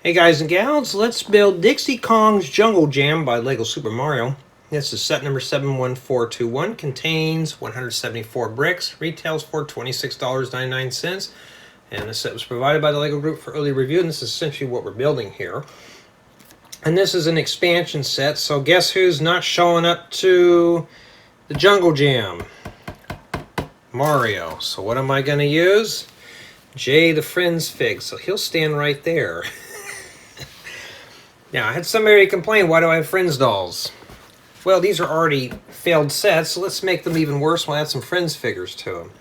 Hey guys and gals, let's build Dixie Kong's Jungle Jam by Lego Super Mario. This is set number 71421, contains 174 bricks, retails for $26.99, and this set was provided by the Lego Group for early review, and this is essentially what we're building here. And this is an expansion set, so guess who's not showing up to the Jungle Jam? Mario. So what am I going to use? Jay the Friends Fig, so he'll stand right there. Now, I had somebody complain, why do I have Friends dolls? Well, these are already failed sets, so let's make them even worse. We'll add some Friends figures to them.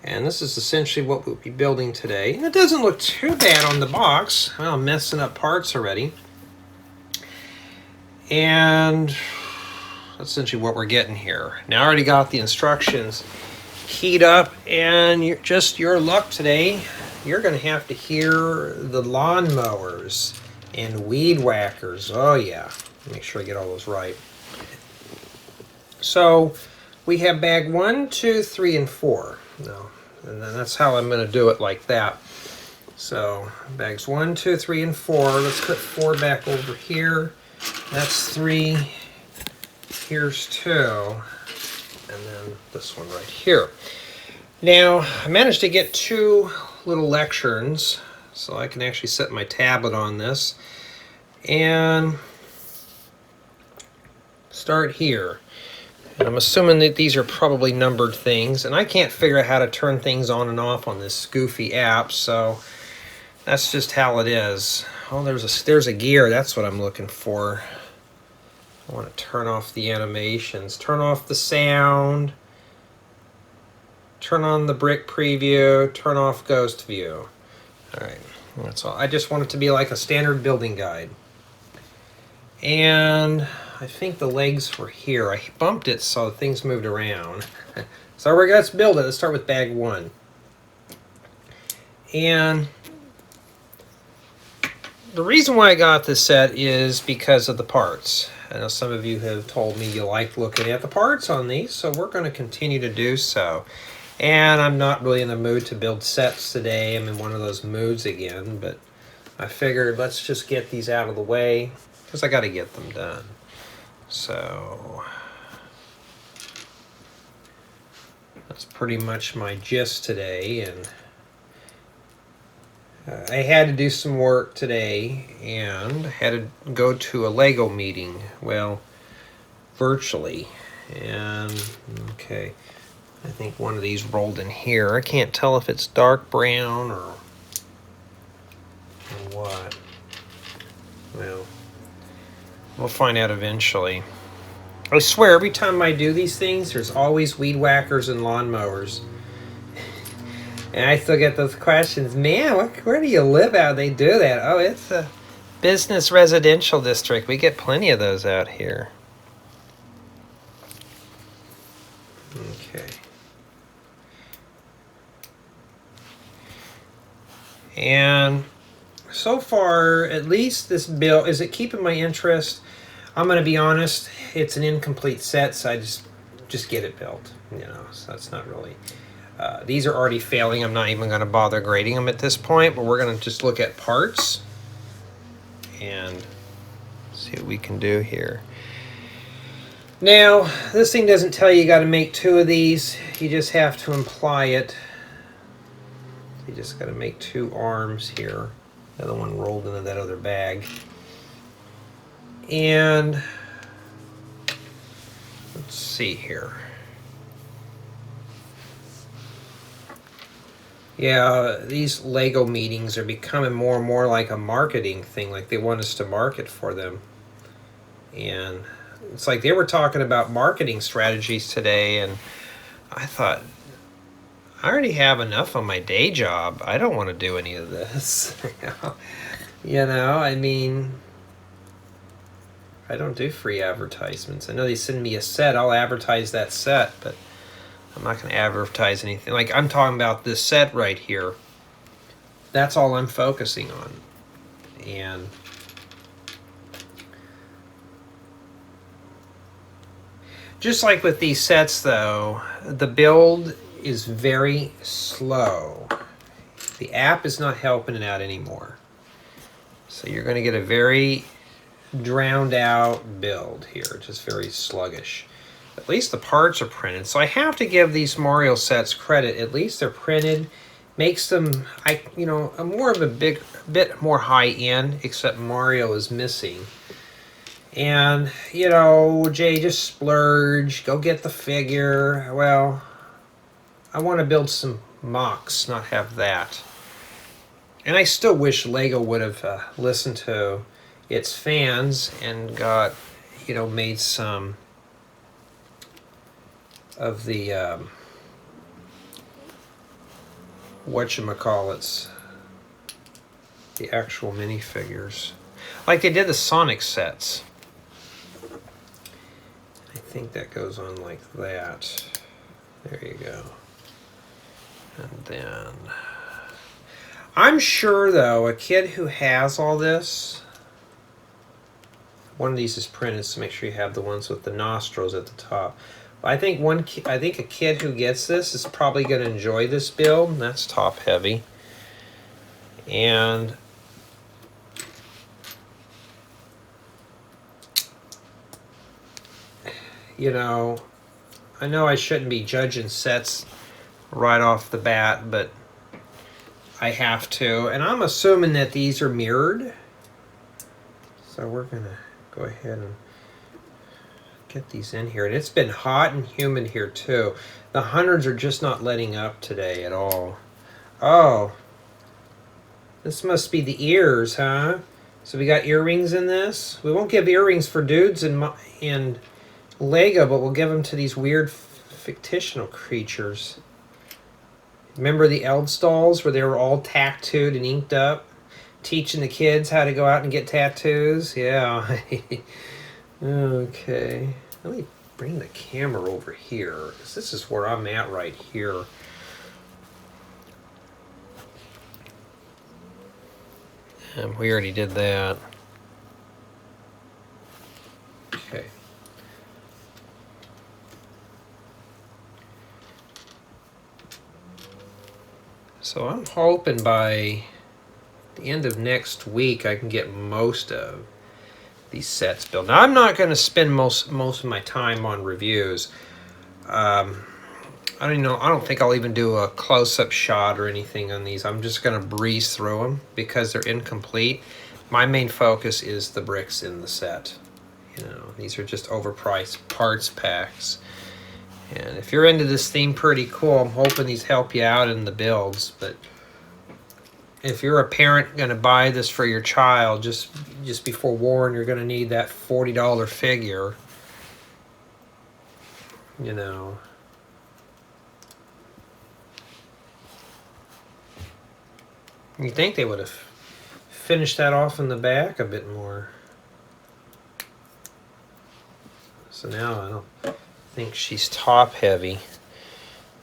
And this is essentially what we'll be building today. And it doesn't look too bad on the box. Well, I'm messing up parts already. And that's essentially what we're getting here. Now, I already got the instructions keyed up, and just your luck today, you're going to have to hear the lawnmowers and weed whackers. Oh yeah, make sure I get all those right. So we have bag 1, 2, 3, and 4. No, and then that's how I'm going to do it, like that. So bags 1, 2, 3, and 4. Let's put 4 back over here. That's 3. Here's 2. And then this one right here. Now, I managed to get 2 little lecterns, so I can actually set my tablet on this and start here. And I'm assuming that these are probably numbered things, and I can't figure out how to turn things on and off on this goofy app, so that's just how it is. Oh, there's a gear. That's what I'm looking for. I want to turn off the animations, turn off the sound, turn on the brick preview, turn off ghost view. All right, that's all. I just want it to be like a standard building guide. And I think the legs were here. I bumped it so things moved around. So let's build it. Let's start with bag 1. And the reason why I got this set is because of the parts. I know some of you have told me you like looking at the parts on these, so we're going to continue to do so. And I'm not really in the mood to build sets today. I'm in one of those moods again, but I figured let's just get these out of the way because I got to get them done. So that's pretty much my gist today. And I had to do some work today and had to go to a Lego meeting, well, virtually. And okay, I think one of these rolled in here. I can't tell if it's dark brown or what. Well, we'll find out eventually. I swear, every time I do these things, there's always weed whackers and lawnmowers. And I still get those questions, man, where do you live out? They do that. Oh, it's a business residential district. We get plenty of those out here. Okay. And so far, at least this build, is it keeping my interest? I'm going to be honest, it's an incomplete set, so I just get it built. You know, so that's not really... these are already failing. I'm not even going to bother grading them at this point, but we're going to just look at parts and see what we can do here. Now, this thing doesn't tell you got to make 2 of these. You just have to imply it. You just got to make 2 arms here. The other one rolled into that other bag. And let's see here. Yeah, these Lego meetings are becoming more and more like a marketing thing, like they want us to market for them. And it's like they were talking about marketing strategies today, and I thought, I already have enough on my day job. I don't want to do any of this. You know, I mean, I don't do free advertisements. I know they send me a set, I'll advertise that set, but I'm not going to advertise anything. Like, I'm talking about this set right here. That's all I'm focusing on. And just like with these sets, though, the build is very slow. The app is not helping it out anymore. So you're going to get a very drowned out build here, just very sluggish. At least the parts are printed. So I have to give these Mario sets credit. At least they're printed. Makes them, a more of a bit more high end, except Mario is missing. And, Jay, just splurge, go get the figure. Well, I want to build some mocks, not have that. And I still wish Lego would have listened to its fans and got, made some of the, whatchamacallits, the actual minifigures. Like they did the Sonic sets. I think that goes on like that. There you go. And then, I'm sure though, a kid who has all this, one of these is printed, so make sure you have the ones with the nostrils at the top. I think a kid who gets this is probably going to enjoy this build. That's top heavy. And I know I shouldn't be judging sets right off the bat, but I have to. And I'm assuming that these are mirrored. So we're going to go ahead and get these in here. And it's been hot and humid here too. The hundreds are just not letting up today at all. Oh, this must be the ears, huh? So we got earrings in this. We won't give earrings for dudes in Lego, but we'll give them to these weird fictional creatures. Remember the Eldstalls where they were all tattooed and inked up? Teaching the kids how to go out and get tattoos? Yeah. Okay. Let me bring the camera over here, because this is where I'm at right here. And we already did that. Okay. So I'm hoping by the end of next week I can get most of these sets built. Now I'm not going to spend most of my time on reviews. I don't think I'll even do a close-up shot or anything on these. I'm just going to breeze through them because they're incomplete. My main focus is the bricks in the set. These are just overpriced parts packs. And if you're into this theme, pretty cool. I'm hoping these help you out in the builds. But if you're a parent going to buy this for your child, just be forewarned, you're going to need that $40 figure. You think they would have finished that off in the back a bit more. So now I don't think she's top heavy.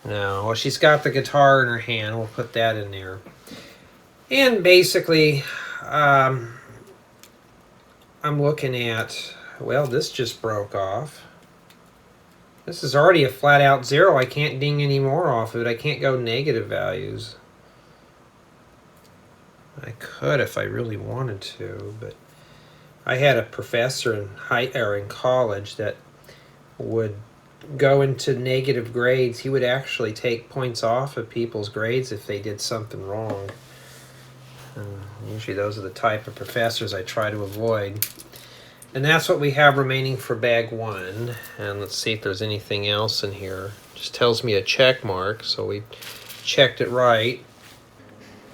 No, well, she's got the guitar in her hand. We'll put that in there. And basically, I'm looking at, well, this just broke off. This is already a flat out 0. I can't ding any more off of it. I can't go negative values. I could if I really wanted to, but I had a professor in college that would go into negative grades. He would actually take points off of people's grades if they did something wrong. Usually those are the type of professors I try to avoid. And that's what we have remaining for bag 1. And let's see if there's anything else in here. Just tells me a check mark, so we checked it right.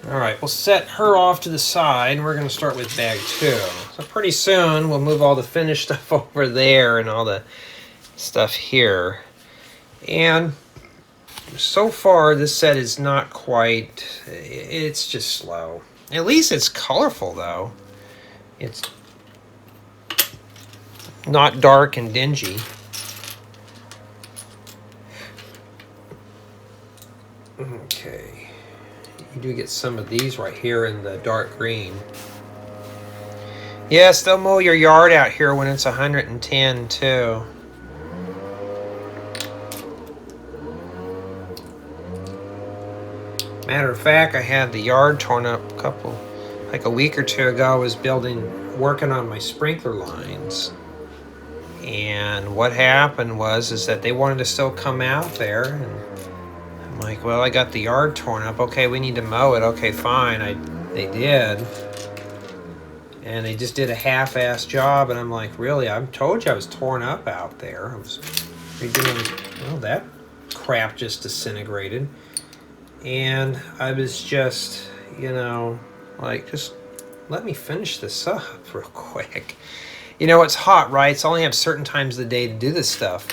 Alright, we'll set her off to the side, and we're going to start with bag 2. So pretty soon, we'll move all the finished stuff over there and all the stuff here. And so far, this set is not quite, it's just slow. At least it's colorful, though. It's not dark and dingy. Okay. You do get some of these right here in the dark green. Yes, they'll mow your yard out here when it's 110 too. Matter of fact, I had the yard torn up a couple like a week or two ago, I was working on my sprinkler lines. And what happened is that they wanted to still come out there, and I'm like, well, I got the yard torn up. Okay, we need to mow it. Okay, fine. They did. And they just did a half-ass job, and I'm like, really? I told you I was torn up out there. I was redoing, well, that crap just disintegrated. And I was just, like, just let me finish this up real quick. It's hot, right? So I only have certain times of the day to do this stuff.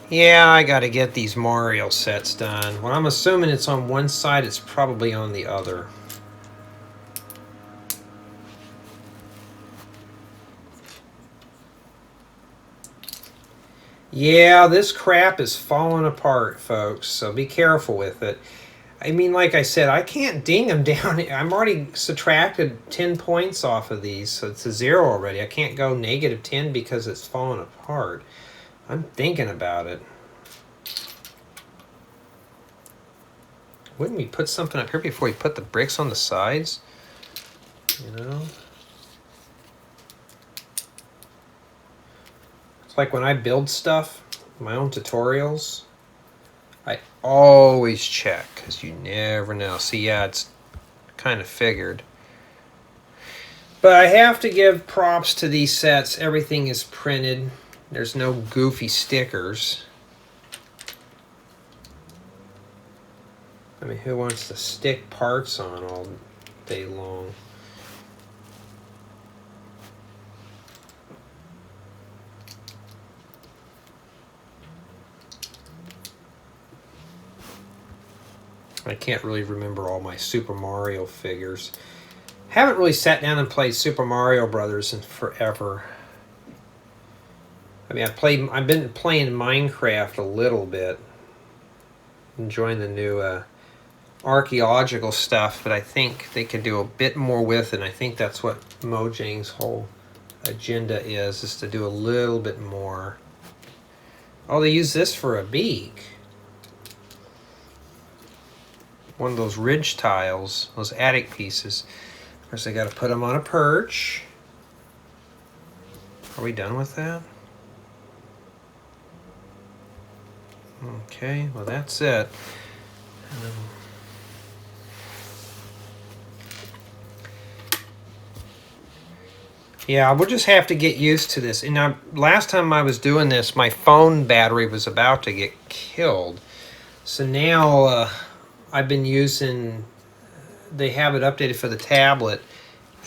Yeah, I got to get these Mario sets done. Well, I'm assuming it's on one side, it's probably on the other. Yeah, this crap is falling apart, folks, so be careful with it. I mean, like I said, I can't ding them down. I'm already subtracted 10 points off of these, so it's a 0 already. I can't go negative 10 because it's falling apart. I'm thinking about it. Wouldn't we put something up here before we put the bricks on the sides? It's like when I build stuff, my own tutorials, I always check, because you never know. See, yeah, it's kind of figured. But I have to give props to these sets. Everything is printed. There's no goofy stickers. I mean, who wants to stick parts on all day long? I can't really remember all my Super Mario figures. Haven't really sat down and played Super Mario Brothers in forever. I mean, I've been playing Minecraft a little bit, enjoying the new archaeological stuff, but I think they could do a bit more with it, and I think that's what Mojang's whole agenda is to do a little bit more. Oh, they use this for a beak. One of those ridge tiles, those attic pieces. Of course, I got to put them on a perch. Are we done with that? Okay, well, that's it. Yeah, we'll just have to get used to this. And now, last time I was doing this, my phone battery was about to get killed. So now I've been using, they have it updated for the tablet.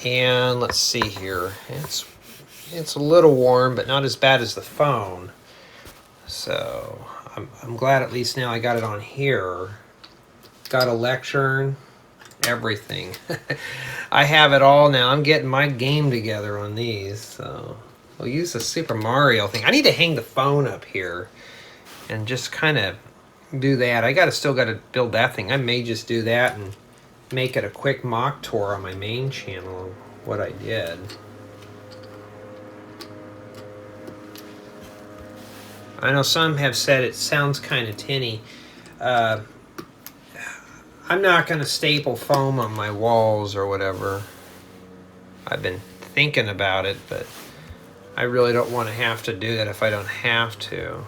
And let's see here. It's a little warm, but not as bad as the phone. So I'm glad at least now I got it on here. Got a lectern, everything. I have it all now. I'm getting my game together on these. So we'll use the Super Mario thing. I need to hang the phone up here and just kind of do that. Still got to build that thing. I may just do that and make it a quick mock tour on my main channel of what I did. I know some have said it sounds kind of tinny. I'm not going to staple foam on my walls or whatever. I've been thinking about it, but I really don't want to have to do that if I don't have to.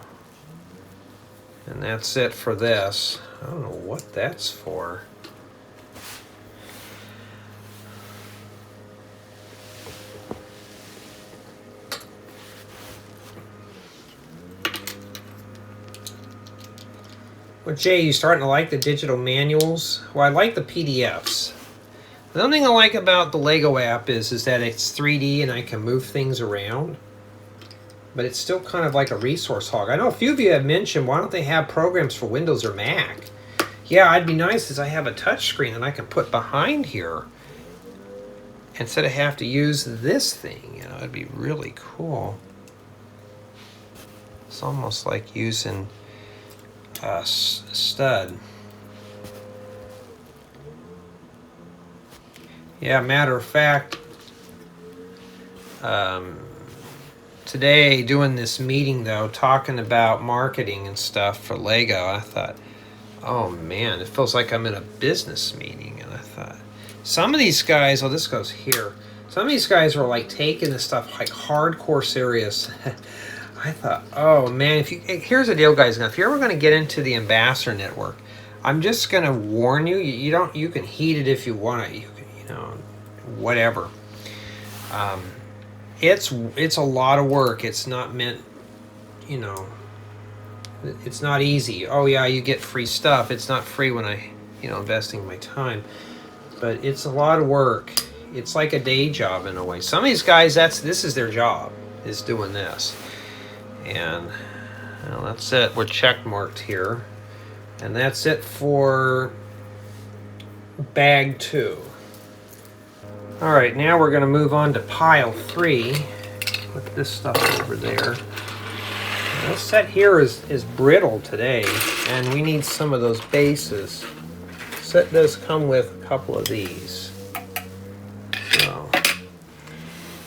And that's it for this. I don't know what that's for. Well, Jay, you starting to like the digital manuals? Well, I like the PDFs. The only thing I like about the Lego app is that it's 3D and I can move things around. But it's still kind of like a resource hog. I know a few of you have mentioned, why don't they have programs for Windows or Mac? Yeah, I'd be nice as I have a touch screen that I can put behind here instead of have to use this thing. It'd be really cool. It's almost like using a stud. Yeah, matter of fact, today doing this meeting though, talking about marketing and stuff for Lego. I thought, oh man, it feels like I'm in a business meeting. And I thought, some of these guys, oh, this goes here. Some of these guys are like taking this stuff like hardcore serious. I thought, oh man, if you, here's the deal, guys. Now, if you're ever going to get into the ambassador network, I'm just going to warn you. You can heat it if you want to. You can, whatever. It's a lot of work. It's not meant, it's not easy. Oh yeah, you get free stuff. It's not free when I, investing my time. But it's a lot of work. It's like a day job in a way. Some of these guys, this is their job, is doing this. And well, that's it. We're check marked here. And that's it for bag 2. All right, now we're going to move on to pile 3. Put this stuff over there. This set here is brittle today, and we need some of those bases. This set does come with a couple of these. So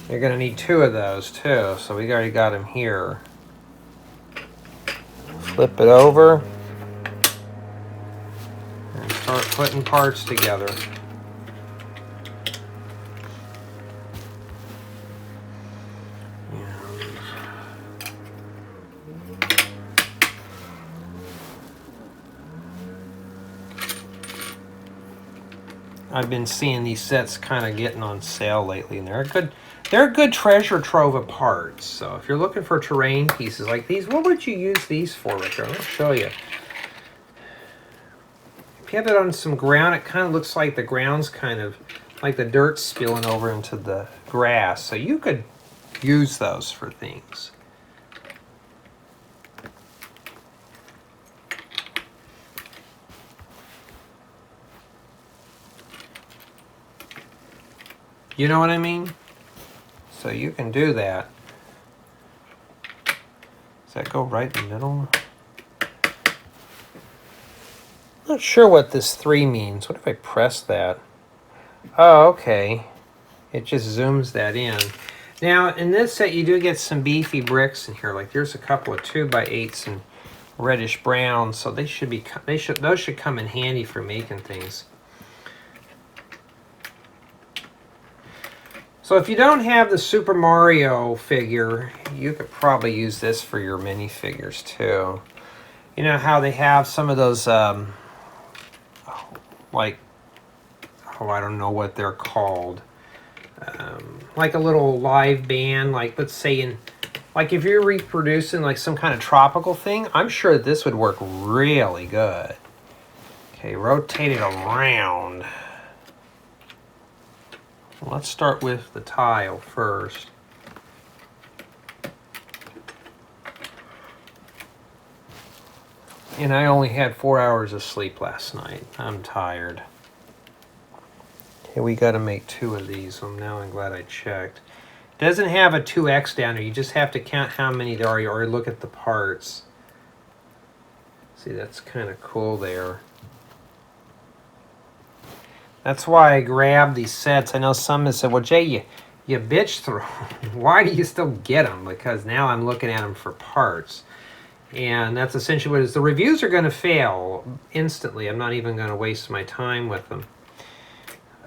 you're going to need 2 of those too, so we already got them here. Flip it over and start putting parts together. I've been seeing these sets kind of getting on sale lately, and they're a good treasure trove of parts. So if you're looking for terrain pieces like these, what would you use these for, Ricker? I'll show you. If you have it on some ground, it kind of looks like the ground's kind of like the dirt's spilling over into the grass. So you could use those for things. You know what I mean? So you can do that. Does that go right in the middle? Not sure what this 3 means. What if I press that? Oh, okay. It just zooms that in. Now, in this set, you do get some beefy bricks in here. Like there's a couple of 2x8s and reddish brown, so those should come in handy for making things. So if you don't have the Super Mario figure, you could probably use this for your minifigures too. You know how they have some of those, I don't know what they're called. Like a little live band, like let's say like if you're reproducing like some kind of tropical thing, I'm sure this would work really good. Okay, rotate it around. Let's start with the tile first. And I only had 4 hours of sleep last night. I'm tired. Okay, we got to make 2 of these, so now I'm glad I checked. It doesn't have a 2x down there. You just have to count how many there are or look at the parts. See, that's kind of cool there. That's why I grabbed these sets. I know some have said, well, Jay, you bitch through them. Why do you still get them? Because now I'm looking at them for parts. And that's essentially what it is. The reviews are going to fail instantly. I'm not even going to waste my time with them.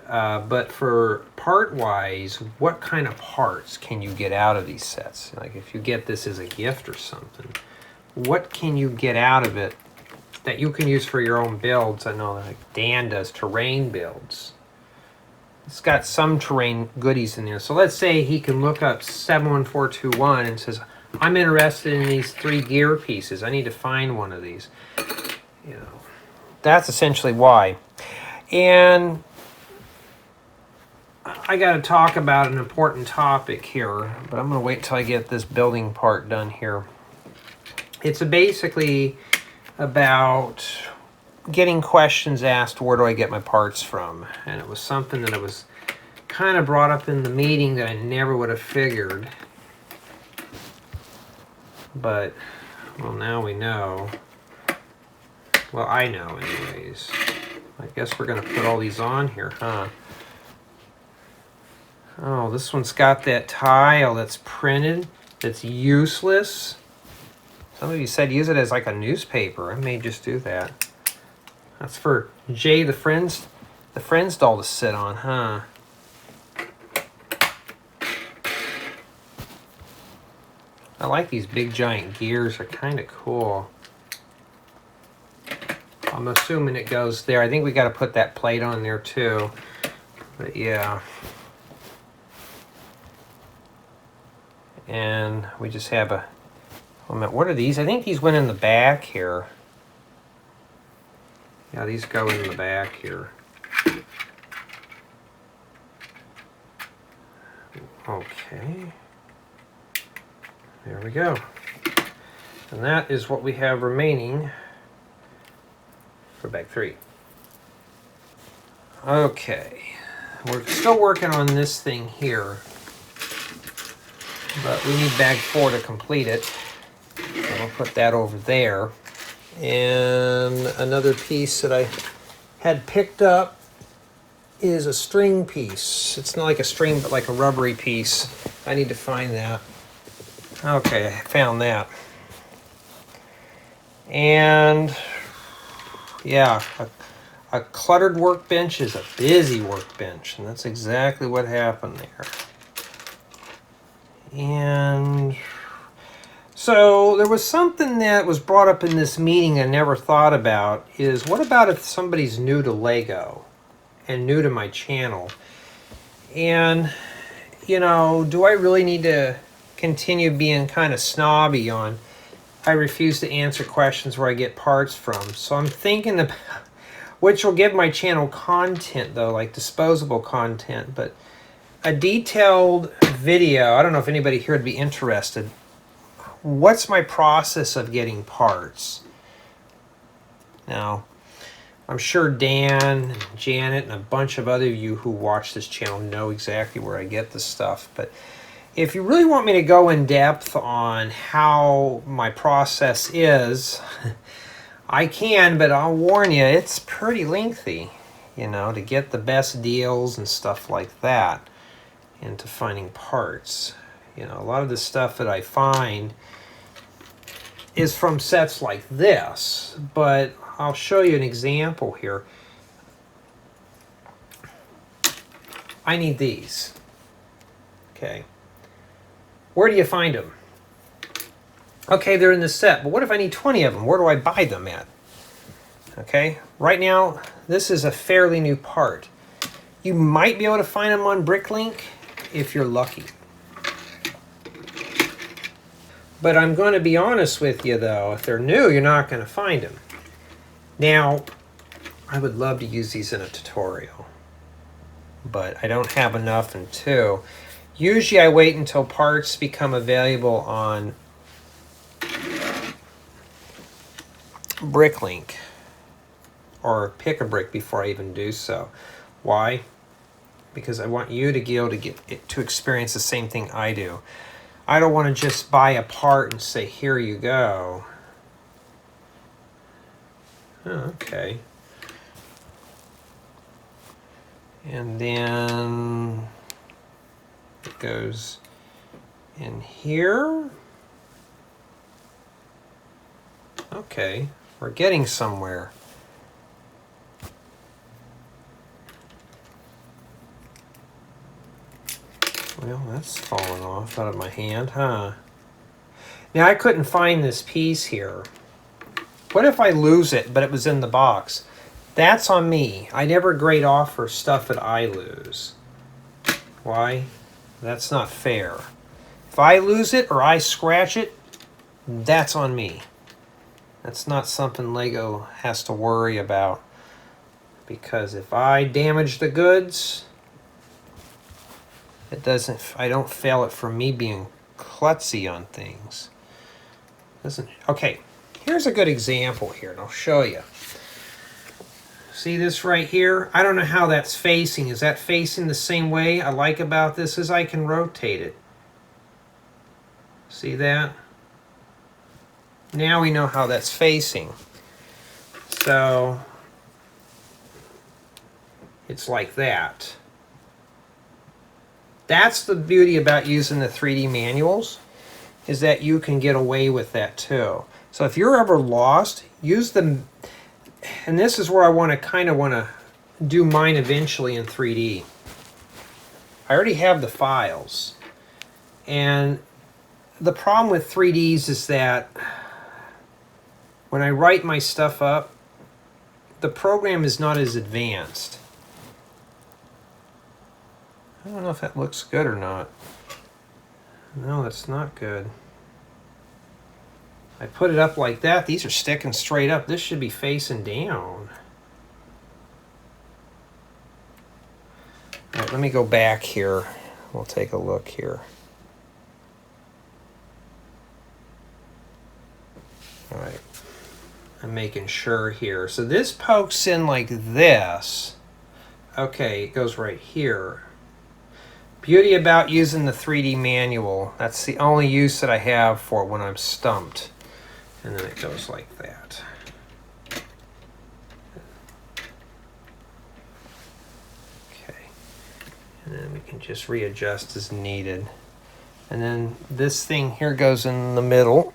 But for part-wise, what kind of parts can you get out of these sets? Like if you get this as a gift or something, what can you get out of it that you can use for your own builds? I know like Dan does terrain builds. It's got some terrain goodies in there. So let's say he can look up 71421 and says, I'm interested in these 3 gear pieces. I need to find one of these. That's essentially why. And I got to talk about an important topic here, but I'm going to wait till I get this building part done here. It's basically about getting questions asked, where do I get my parts from? And it was something that was kind of brought up in the meeting that I never would have figured. But, well, now we know. Well, I know anyways. I guess we're going to put all these on here, huh? Oh, this one's got that tile that's printed. that's useless. Some of you said use it as like a newspaper. I may just do that. That's for Jay the Friends doll to sit on, huh? I like these big giant gears. They're kind of cool. I'm assuming it goes there. I think we got to put that plate on there too. But yeah. And we just have a... What are these? I think these went in the back here. Yeah, these go in the back here. Okay. There we go. And that is what we have remaining for bag 3. Okay. We're still working on this thing here, but we need bag 4 to complete it. So I'll put that over there. And another piece that I had picked up is a string piece. It's not like a string, but like a rubbery piece. I need to find that. Okay, I found that. And yeah, a cluttered workbench is a busy workbench, and that's exactly what happened there. And so there was something that was brought up in this meeting I never thought about, is what about if somebody's new to Lego and new to my channel? And, you know, do I really need to continue being kind of snobby on I refuse to answer questions where I get parts from? So I'm thinking about, which will give my channel content though, like disposable content, but a detailed video. I don't know if anybody here would be interested. What's my process of getting parts? Now, I'm sure Dan and Janet and a bunch of other of you who watch this channel know exactly where I get this stuff, but if you really want me to go in depth on how my process is, I can, but I'll warn you, it's pretty lengthy, you know, to get the best deals and stuff like that into finding parts. You know, a lot of the stuff that I find is from sets like this, but I'll show you an example here. I need these. Okay. Where do you find them? Okay, they're in the set, but what if I need 20 of them? Where do I buy them at? Okay, right now, this is a fairly new part. You might be able to find them on Bricklink if you're lucky. But I'm going to be honest with you, though. If they're new, you're not going to find them. Now, I would love to use these in a tutorial, but I don't have enough, and two, usually I wait until parts become available on Bricklink or Pick a Brick before I even do so. Why? Because I want you to be able to get to experience the same thing I do. I don't want to just buy a part and say, here you go. Oh, okay. And then it goes in here. Okay, we're getting somewhere. Well, that's falling off out of my hand, huh? Now, I couldn't find this piece here. What if I lose it, but it was in the box? That's on me. I never grade off for stuff that I lose. Why? That's not fair. If I lose it or I scratch it, that's on me. That's not something Lego has to worry about. Because if I damage the goods, I don't fail it for me being klutzy on things. Okay, here's a good example here, and I'll show you. See this right here? I don't know how that's facing. Is that facing the same way? I like about this is I can rotate it. See that? Now we know how that's facing. So it's like that. That's the beauty about using the 3D manuals. is that you can get away with that too. So if you're ever lost, use them. And this is where I kind of want to do mine eventually in 3D. I already have the files. And the problem with 3Ds is that when I write my stuff up, the program is not as advanced. I don't know if that looks good or not. No, that's not good. I put it up like that. These are sticking straight up. This should be facing down. All right, let me go back here. We'll take a look here. All right. I'm making sure here. So this pokes in like this. Okay, it goes right here. Beauty about using the 3D manual. That's the only use that I have for when I'm stumped. And then it goes like that. Okay. And then we can just readjust as needed. And then this thing here goes in the middle.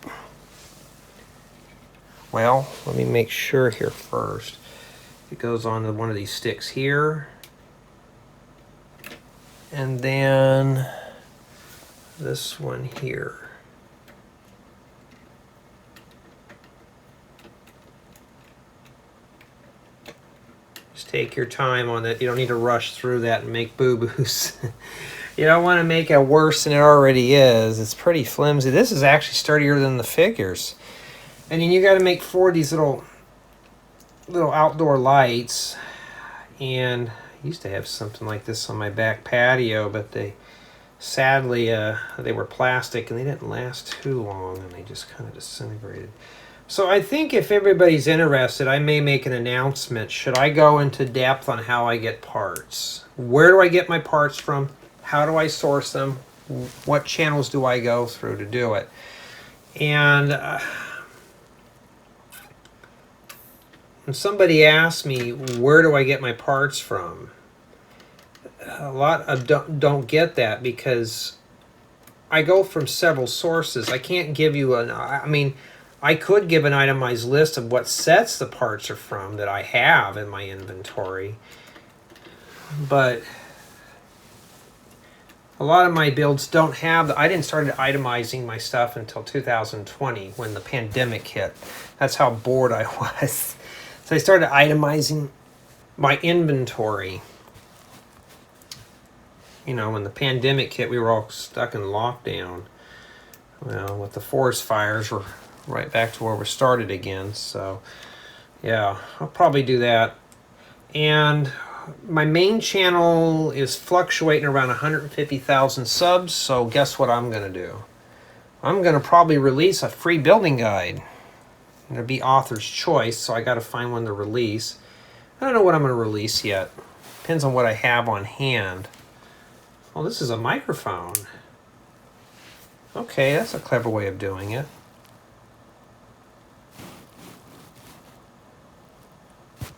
Well, let me make sure here first. It goes on to one of these sticks here. And then this one here. Just take your time on that. You don't need to rush through that and make boo-boos. You don't want to make it worse than it already is. It's pretty flimsy. This is actually sturdier than the figures. And then you got to make 4 of these little outdoor lights. And I used to have something like this on my back patio, but they sadly they were plastic and they didn't last too long, and they just kind of disintegrated. So I think if everybody's interested, I may make an announcement. Should I go into depth on how I get parts? Where do I get my parts from? How do I source them? What channels do I go through to do it? And when somebody asks me, where do I get my parts from? A lot of don't get that, because I go from several sources. I can't give you I mean, I could give an itemized list of what sets the parts are from that I have in my inventory. But a lot of my builds don't have I didn't start itemizing my stuff until 2020 when the pandemic hit. That's how bored I was. So I started itemizing my inventory. You know, when the pandemic hit, we were all stuck in lockdown. Well, with the forest fires, we're right back to where we started again. So, yeah, I'll probably do that. And my main channel is fluctuating around 150,000 subs. So guess what I'm going to do? I'm going to probably release a free building guide. It'll be author's choice, so I got to find one to release. I don't know what I'm going to release yet. Depends on what I have on hand. Oh, this is a microphone. Okay, that's a clever way of doing it.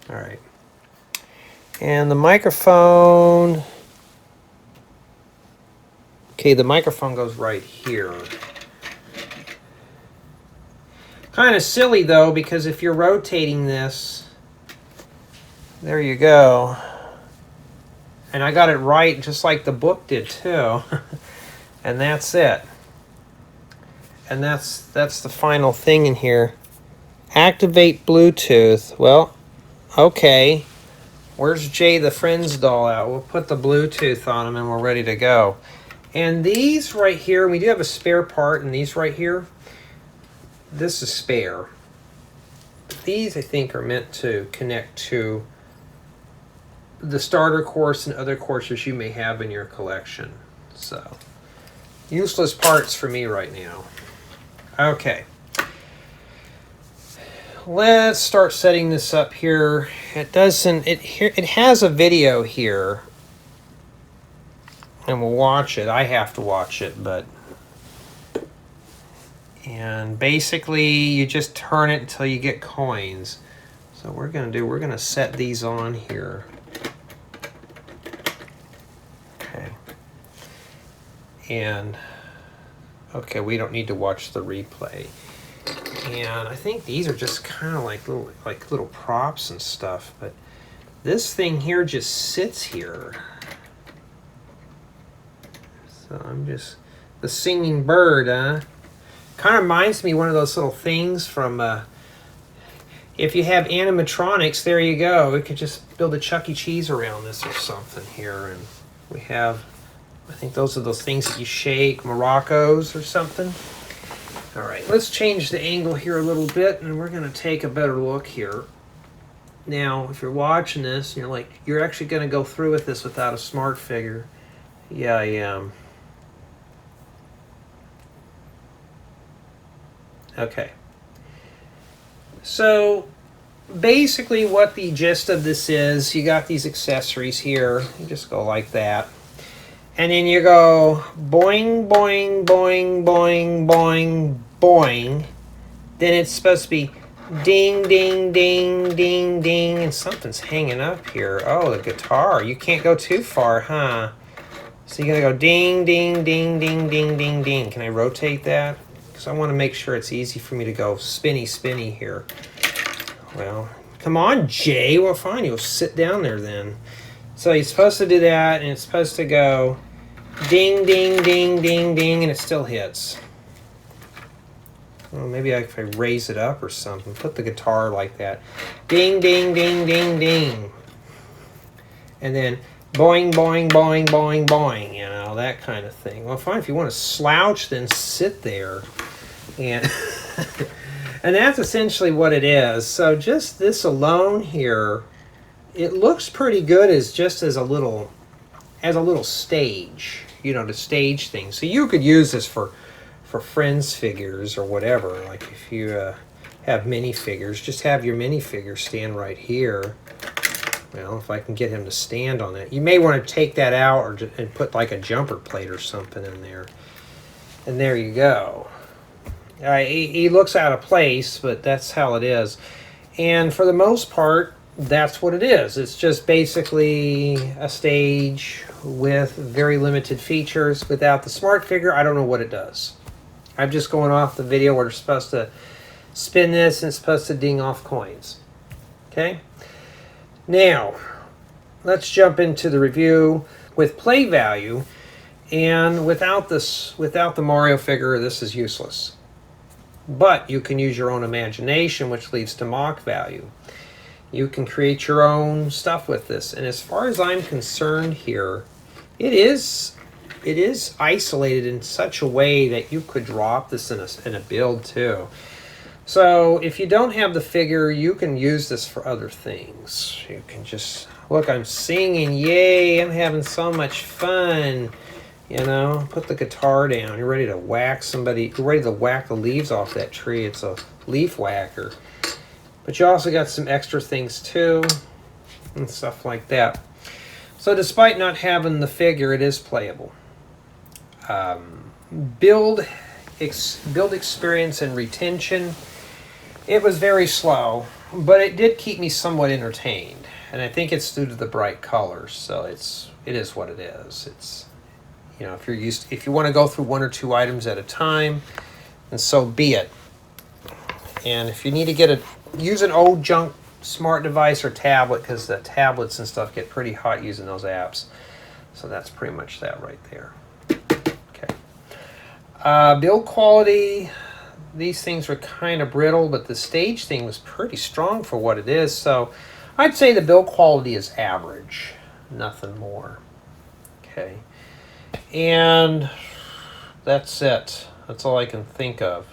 All right. And the microphone... Okay, the microphone goes right here. Kind of silly, though, because if you're rotating this... There you go. And I got it right just like the book did too. And that's it. And that's the final thing in here. Activate Bluetooth. Well, okay. Where's Jay the Friends doll out? We'll put the Bluetooth on them and we're ready to go. And these right here, we do have a spare part, and these right here, this is spare. These I think are meant to connect to the starter course and other courses you may have in your collection. So, useless parts for me right now. Okay. Let's start setting this up here. It has a video here. And we'll watch it. I have to watch it, but... And basically, you just turn it until you get coins. So we're going to set these on here. And Okay, we don't need to watch the replay. And I think these are just kind of like little props and stuff, but this thing here just sits here. So I'm just the singing bird, huh? Kind of reminds me of one of those little things from if you have animatronics, there you go. We could just build a Chuck E. Cheese around this or something here, and we have, I think those are those things that you shake, Moroccos or something. All right, let's change the angle here a little bit, and we're going to take a better look here. Now, if you're watching this, you're like, you're actually going to go through with this without a smart figure. Yeah, I am. Okay. So, basically what the gist of this is, you got these accessories here. You just go like that. And then you go boing, boing, boing, boing, boing, boing. Then it's supposed to be ding, ding, ding, ding, ding, and something's hanging up here. Oh, the guitar. You can't go too far, huh? So you gotta go ding, ding, ding, ding, ding, ding, ding. Can I rotate that? Because I want to make sure it's easy for me to go spinny, spinny here. Well, come on, Jay. Well, fine. You'll sit down there then. So you're supposed to do that, and it's supposed to go ding, ding, ding, ding, ding, and it still hits. Well, maybe if I raise it up or something, put the guitar like that. Ding, ding, ding, ding, ding. And then boing, boing, boing, boing, boing, you know, that kind of thing. Well, fine, if you want to slouch, then sit there. And, and that's essentially what it is. So just this alone here, it looks pretty good as a little stage, you know, to stage things. So you could use this for friends figures or whatever. Like if you have minifigures, just have your minifigure stand right here. Well, if I can get him to stand on that. You may want to take that out and put like a jumper plate or something in there. And there you go. He looks out of place, but that's how it is. And for the most part, that's what it is. It's just basically a stage with very limited features. Without the smart figure, I don't know what it does. I'm just going off the video where it's supposed to spin this and it's supposed to ding off coins. Okay? Now, let's jump into the review with play value. And without the Mario figure, this is useless. But you can use your own imagination, which leads to mock value. You can create your own stuff with this. And as far as I'm concerned here, it is isolated in such a way that you could drop this in a build too. So if you don't have the figure, you can use this for other things. You can just, look, I'm singing, yay, I'm having so much fun. You know, put the guitar down. You're ready to whack somebody. You're ready to whack the leaves off that tree. It's a leaf whacker. But you also got some extra things too, and stuff like that. So despite not having the figure, it is playable. Build experience and retention. It was very slow, but it did keep me somewhat entertained. And I think it's due to the bright colors. So it is what it is. It's, you know, if you want to go through one or two items at a time, and so be it. And if you need to use an old junk smart device or tablet, because the tablets and stuff get pretty hot using those apps. So that's pretty much that right there. Okay. Build quality. These things were kind of brittle, but the stage thing was pretty strong for what it is. So I'd say the build quality is average, nothing more. Okay. And that's it. That's all I can think of.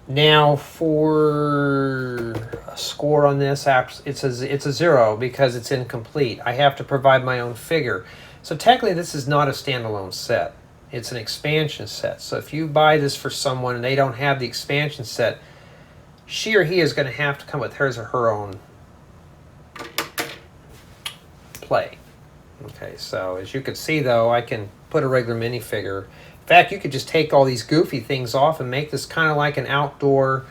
Now for a score on this, it's a 0 because it's incomplete. I have to provide my own figure. So technically this is not a standalone set. It's an expansion set. So if you buy this for someone and they don't have the expansion set, she or he is going to have to come with hers or her own play. Okay, so as you can see though, I can put a regular minifigure. In fact, you could just take all these goofy things off and make this kind of like an outdoor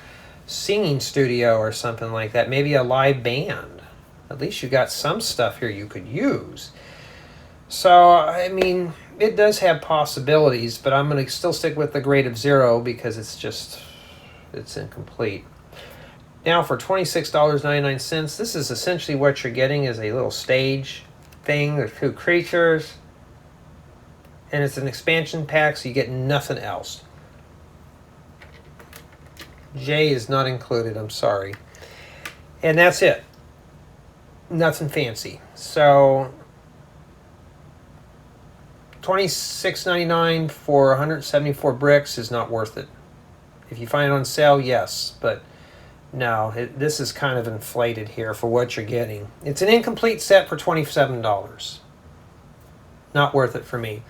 singing studio or something like that. Maybe a live band. At least you got some stuff here you could use. So, I mean, it does have possibilities, but I'm going to still stick with the grade of 0 because it's incomplete. Now for $26.99, this is essentially what you're getting is a little stage thing. There's 2 creatures, and it's an expansion pack, so you get nothing else. J is not included, I'm sorry. And that's it. Nothing fancy. So $26.99 for 174 bricks is not worth it. If you find it on sale, yes, but no, this is kind of inflated here for what you're getting. It's an incomplete set for $27. Not worth it for me.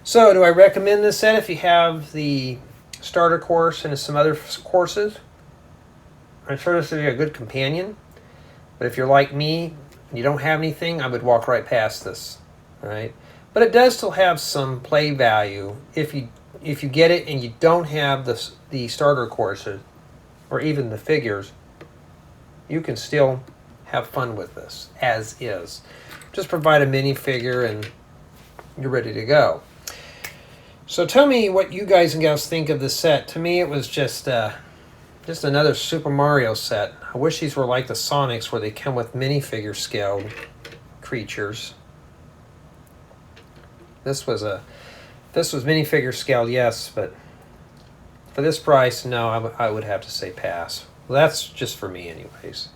So do I recommend this set if you have the starter course and some other courses? I'm sure this would be a good companion, but if you're like me and you don't have anything, I would walk right past this. All right, but it does still have some play value if you get it and you don't have the starter courses or even the figures. You can still have fun with this as is. Just provide a minifigure and you're ready to go. So tell me what you guys and gals think of this set. To me, it was just another Super Mario set. I wish these were like the Sonics where they come with minifigure scaled creatures. This was minifigure scaled, yes, but for this price, no, I would have to say pass. Well, that's just for me anyways.